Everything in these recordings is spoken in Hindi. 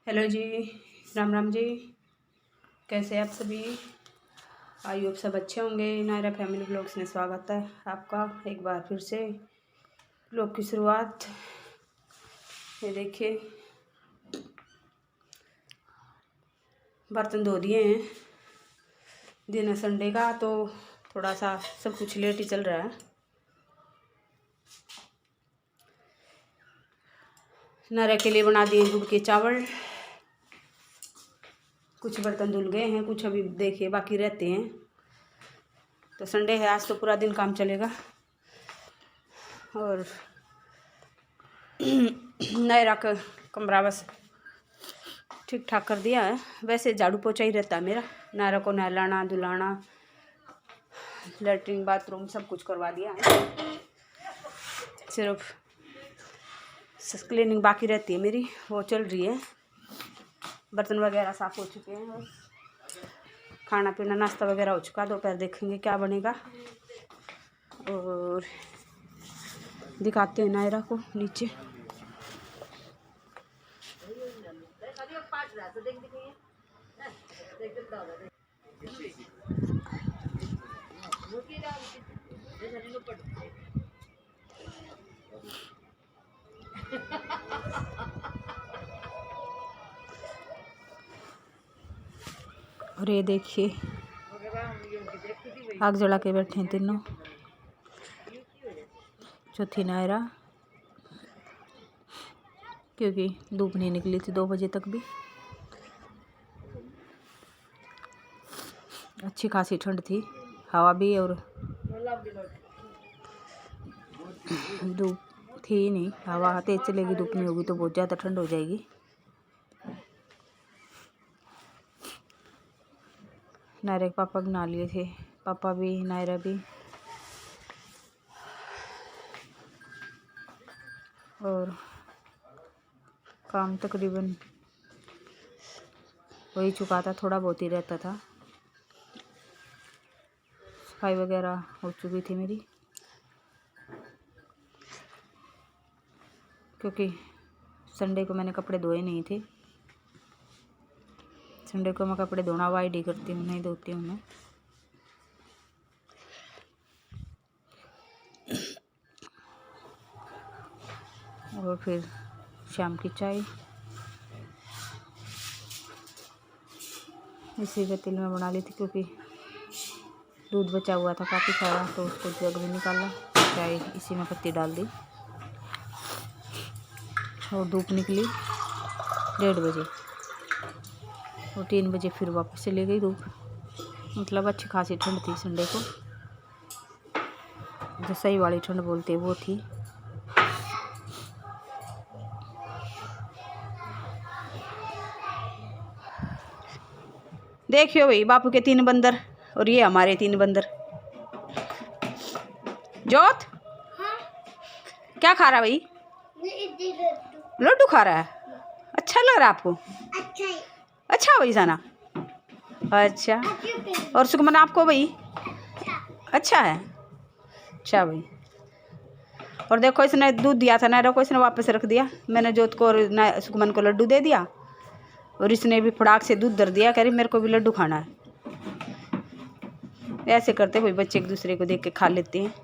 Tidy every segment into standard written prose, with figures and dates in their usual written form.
हेलो जी, राम राम जी। कैसे आप सभी? आई होप सब अच्छे होंगे। नायरा फैमिली ब्लॉग्स में स्वागत है आपका एक बार फिर से। ब्लॉग की शुरुआत ये देखिए, बर्तन धो दिए हैं। दिन है संडे का, तो थोड़ा सा सब कुछ लेट ही चल रहा है। नायरा के लिए बना दिए गुड़ के चावल। कुछ बर्तन धुल गए हैं, कुछ अभी देखिए बाकी रहते हैं। तो संडे है आज, तो पूरा दिन काम चलेगा। और नायरा का कमरा बस ठीक ठाक कर दिया है। वैसे झाड़ू पोछा ही रहता है मेरा। नायरा को नहलाना धुलाना, लैट्रिन बाथरूम सब कुछ करवा दिया है। सिर्फ क्लीनिंग बाकी रहती है मेरी, वो चल रही है। बर्तन वगैरह साफ़ हो चुके हैं और खाना पीना नाश्ता वगैरह हो चुका। दोपहर देखेंगे क्या बनेगा। और दिखाते हैं नायरा को नीचे। और ये देखिए, आग जला के बैठे हैं तीनों। चौथी नायरा, क्योंकि धूप नहीं निकली थी 2 बजे तक भी। अच्छी खासी ठंड थी, हवा भी और धूप थी नहीं। हवा तेज चलेगी, धूप नहीं होगी तो बहुत ज़्यादा ठंड हो जाएगी। नायरा के पापा भी नहा लिए थे, पापा भी नायरा भी। और काम तकरीबन हो ही चुका था, थोड़ा बहुत ही रहता था। सफाई वगैरह हो चुकी थी मेरी, क्योंकि संडे को मैंने कपड़े धोए नहीं थे। संडे को मैं कपड़े धोना अवॉइड ही करती हूँ, नहीं धोती हूँ मैं। और फिर शाम की चाय इसी पतीले में बना ली थी, क्योंकि दूध बचा हुआ था काफ़ी सारा, तो उसको जग में निकाला, चाय इसी में पत्ती डाल दी। और धूप निकली 1:30 बजे और 3 बजे फिर वापस चली गई धूप। मतलब अच्छी खासी ठंड थी संडे को, जो सही वाली ठंड बोलते हैं वो थी। देखियो भाई, बापू के 3 बंदर और ये हमारे 3 बंदर। जोत, हाँ? क्या खा रहा भाई? लड्डू खा रहा है। अच्छा लग रहा है आपको? अच्छा भाई जाना। अच्छा, और सुखमन आपको भाई? अच्छा है। अच्छा भाई। और देखो, इसने दूध दिया था नायरा को, इसने वापस रख दिया। मैंने जोत को और सुखमन को लड्डू दे दिया, और इसने भी फटाक से दूध धर दिया, कह रही मेरे को भी लड्डू खाना है। ऐसे करते भाई बच्चे एक दूसरे को देख के खा लेते हैं।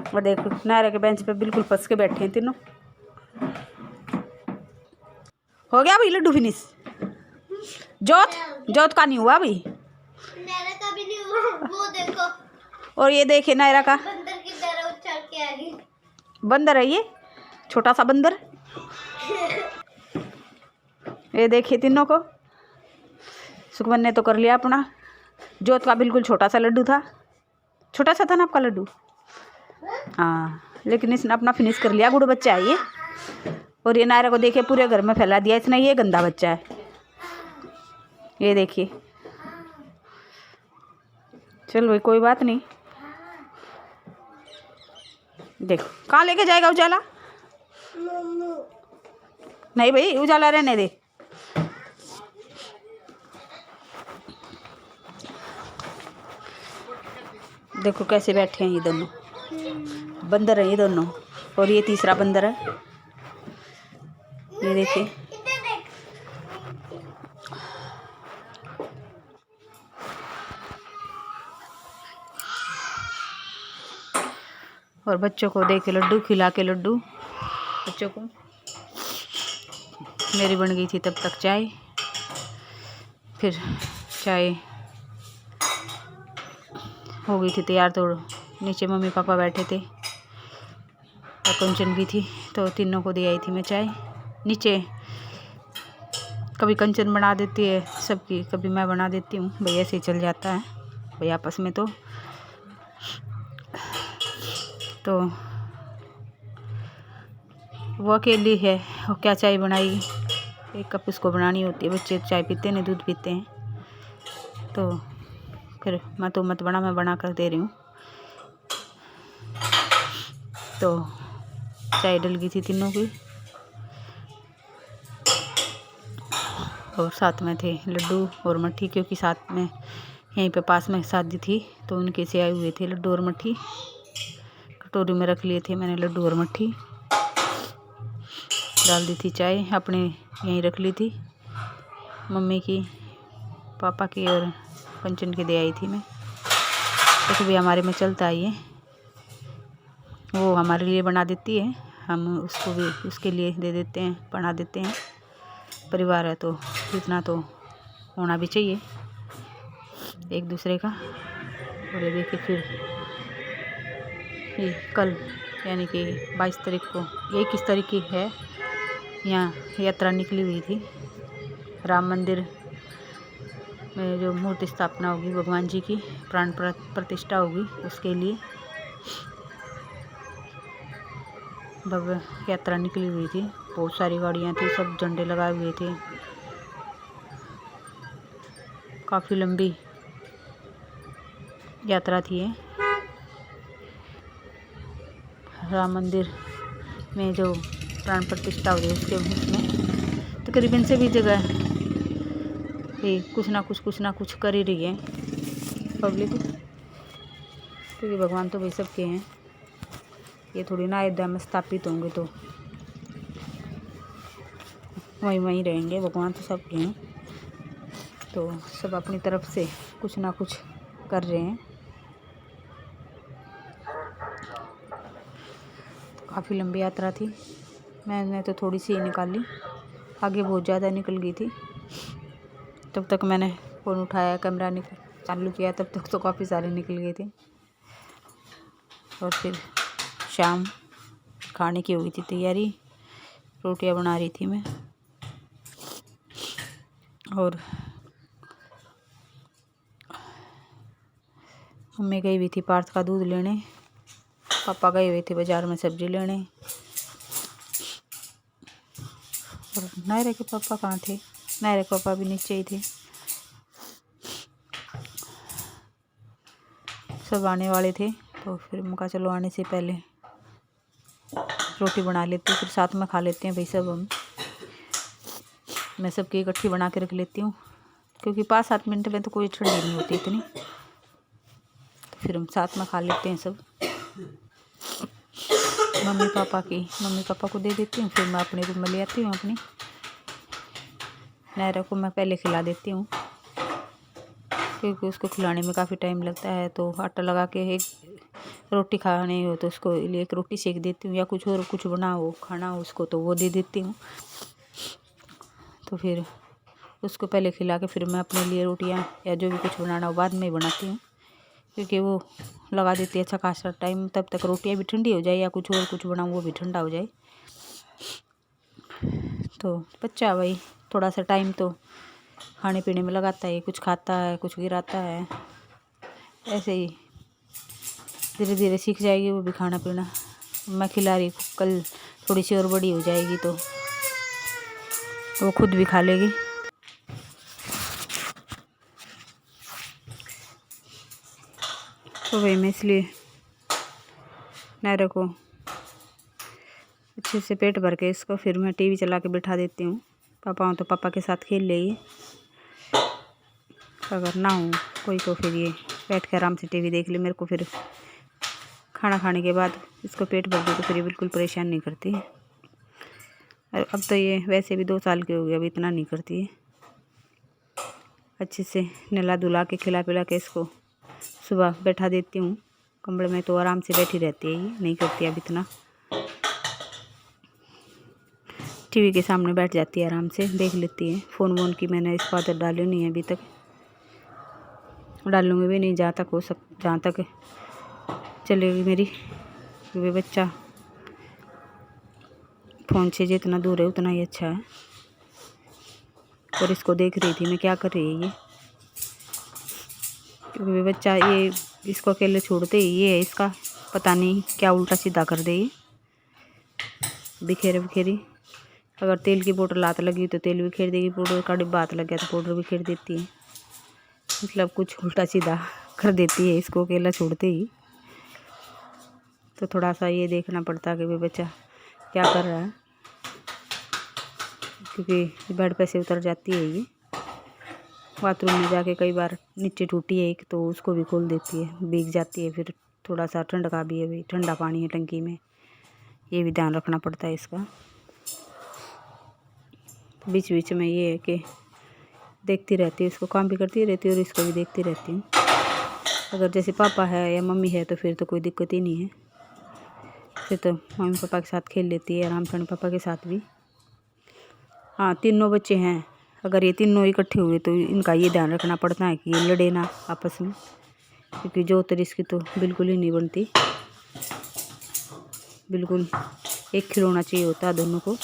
और देखो, नायरा के बेंच पे बिल्कुल फंस के बैठे हैं तीनों। हो गया भाई लड्डू फिनिश? जोत का नहीं हुआ भाई, नायरा का भी नहीं हुआ। वो देखो, और ये देखिए नायरा का बंदर की तरह उछल के आ गई। बंदर है ये, छोटा सा बंदर। ये देखिए तीनों को। सुखमन ने तो कर लिया अपना। जोत का बिल्कुल छोटा सा लड्डू था, छोटा सा था ना आपका लड्डू? हाँ, लेकिन इसने अपना फिनिश कर लिया। गुड़ बच्चा है ये। और ये नायरा को देखिए पूरे घर में फैला दिया इसने, ये गंदा बच्चा है। ये देखिए। चल भाई कोई बात नहीं। देखो कहाँ लेके जाएगा उजाला? नहीं भाई, उजाला रहने दे। देखो कैसे बैठे हैं ये दोनों बंदर हैं, ये दोनों। और ये तीसरा बंदर है। ये देखिए और बच्चों को दे के लड्डू खिला के लड्डू बच्चों को। मेरी बन गई थी तब तक चाय। फिर चाय हो गई थी तैयार तो नीचे मम्मी पापा बैठे थे और कंचन भी थी तो तीनों को दे आई थी मैं चाय। नीचे कभी कंचन बना देती है सबकी, कभी मैं बना देती हूँ, भाई ऐसे ही चल जाता है भाई आपस में। तो वो अकेली है और क्या चाय बनाई, 1 कप उसको बनानी होती है। बच्चे चाय पीते हैं, दूध पीते हैं, तो फिर मैं तो मत बना, मैं बना कर दे रही हूँ। तो चाय डल गई थी तीनों की और साथ में थे लड्डू और मट्ठी, क्योंकि साथ में यहीं पे पास में शादी थी तो उनके से आए हुए थे लड्डू और मट्ठी। कटोरी में रख लिए थे मैंने लड्डू और मट्ठी, डाल दी थी चाय, अपने यहीं रख ली थी, मम्मी की पापा की और कंचन की दे आई थी मैं। तो भी हमारे में चलता है ये, वो हमारे लिए बना देती है, हम उसको भी उसके लिए दे देते हैं, बना देते हैं। परिवार है तो इतना तो होना भी चाहिए एक दूसरे का। और ये देखिए फिर ये कल यानी कि 22 तारीख को, 21 तारीख की है, यहाँ यात्रा निकली हुई थी। राम मंदिर में जो मूर्ति स्थापना होगी भगवान जी की, प्राण प्रतिष्ठा होगी, उसके लिए भव्य यात्रा निकली हुई थी। बहुत सारी गाड़ियाँ थी, सब झंडे लगाए हुए थे, काफ़ी लंबी यात्रा थी ये। राम मंदिर में जो प्राण प्रतिष्ठा हुई उसके उसमें तकरीबन सभी जगह ये कुछ ना कुछ कर ही रही है पब्लिक, क्योंकि भगवान तो भाई सबके हैं। ये थोड़ी ना अयोध्या में स्थापित होंगे तो वहीं रहेंगे, भगवान तो सबके हैं। तो सब अपनी तरफ से कुछ ना कुछ कर रहे हैं। काफ़ी लंबी यात्रा थी, मैंने तो थोड़ी सी ही निकाली, आगे बहुत ज़्यादा निकल गई थी। तब तक मैंने फ़ोन उठाया, कैमरा चालू किया, तब तक तो काफ़ी सारे निकल गए थे। और फिर शाम खाने की हुई थी तैयारी, रोटियां बना रही थी मैं। और मम्मी गई हुई थी पार्थ का दूध लेने, पापा गए हुए थे बाज़ार में सब्ज़ी लेने। और नायरा के पापा कहाँ थे? नायरा के पापा भी नीचे ही थे, सब आने वाले थे। तो फिर मैं कहा चलो आने से पहले रोटी बना लेते, फिर साथ में खा लेते हैं भाई सब हम। मैं सबकी इकट्ठी बना के रख लेती हूँ, क्योंकि 5-7 मिनट में तो कोई ठंडी नहीं होती इतनी, तो फिर हम साथ में खा लेते हैं सब। मम्मी पापा को दे देती हूँ, फिर मैं अपने रूम में ले आती हूँ। अपनी नायरा को मैं पहले खिला देती हूँ, क्योंकि उसको खिलाने में काफ़ी टाइम लगता है। तो आटा लगा के एक रोटी खानी हो तो उसको लिए एक रोटी सेक देती हूँ, या कुछ और कुछ बनाओ खाना हो उसको तो वो दे देती हूँ। तो फिर उसको पहले खिला के फिर मैं अपने लिए रोटियाँ या जो भी कुछ बनाना हो बाद में ही बनाती हूँ, क्योंकि वो लगा देती है अच्छा खासा टाइम, तब तक रोटियाँ भी ठंडी हो जाए या कुछ और कुछ बनाऊँ वो भी ठंडा हो जाए। तो बच्चा भाई थोड़ा सा टाइम तो खाने पीने में लगाता है, कुछ खाता है कुछ गिराता है, ऐसे ही धीरे धीरे सीख जाएगी वो भी खाना पीना। मैं खिला रही, कल थोड़ी सी और बड़ी हो जाएगी तो वो खुद भी खा लेगी। तो वही मैं इसलिए नायरा को अच्छे से पेट भर के इसको फिर मैं टीवी चला के बिठा देती हूँ। पापा हो तो पापा के साथ खेल लेगी, अगर ना हो कोई तो फिर ये बैठ के आराम से टीवी देख ले। मेरे को फिर खाना खाने के बाद इसको पेट भर दे तो फिर ये बिल्कुल परेशान नहीं करती। और अब तो ये वैसे भी 2 साल की हो गई, अब इतना नहीं करती है। अच्छे से नहला धुला के खिला पिला के इसको सुबह बैठा देती हूँ कमरे में, तो आराम से बैठी रहती है। ये नहीं करती अब इतना, टीवी के सामने बैठ जाती है, आराम से देख लेती है। फ़ोन वोन की मैंने इसको आदत डाली नहीं है अभी तक, डालूंगी भी नहीं जहाँ तक चलेगी मेरी। वे बच्चा फ़ोन से जितना दूर है उतना ही अच्छा है। और इसको देख रही थी मैं क्या कर रही है ये, क्योंकि वे बच्चा ये इसको अकेले छोड़ते ही ये है, इसका पता नहीं क्या उल्टा सीधा कर दे ये, बिखेरी। अगर तेल की बोतल हाथ लगी तो तेल बिखेर देगी, पाउडर का डिब्बा हाथ लग गया तो पाउडर बिखेर देती है। मतलब कुछ उल्टा सीधा कर देती है इसको अकेला छोड़ते ही। तो थोड़ा सा ये देखना पड़ता है कि वे बच्चा क्या कर रहा है, क्योंकि बेड पे से उतर जाती है ये। बाथरूम में जाके कई बार नीचे टूटी है एक, तो उसको भी खोल देती है, भीग जाती है। फिर थोड़ा सा ठंड का भी है, भाई ठंडा पानी है टंकी में, ये भी ध्यान रखना पड़ता है इसका। बीच बीच में ये है कि देखती रहती है इसको, काम भी करती रहती है और इसको भी देखती रहती हूँ। अगर जैसे पापा है या मम्मी है तो फिर तो कोई दिक्कत ही नहीं है, फिर तो मम्मी पापा के साथ खेल लेती है आराम से, पापा के साथ भी। हाँ, तीनों बच्चे हैं, अगर ये तीनों इकट्ठे हुए तो इनका ये ध्यान रखना पड़ता है कि ये लड़े ना आपस में, क्योंकि जोतर इसकी तो बिल्कुल ही नहीं बनती। बिल्कुल एक खिलौना चाहिए होता है दोनों को,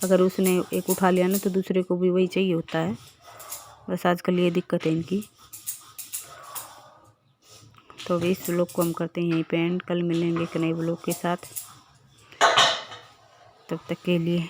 अगर उसने एक उठा लिया ना तो दूसरे को भी वही चाहिए होता है। बस आजकल ये दिक्कत है इनकी। तो अभी इस व्लॉग को हम करते हैं यहीं पे एंड। कल मिलेंगे एक नए व्लॉग के साथ, तब तक के लिए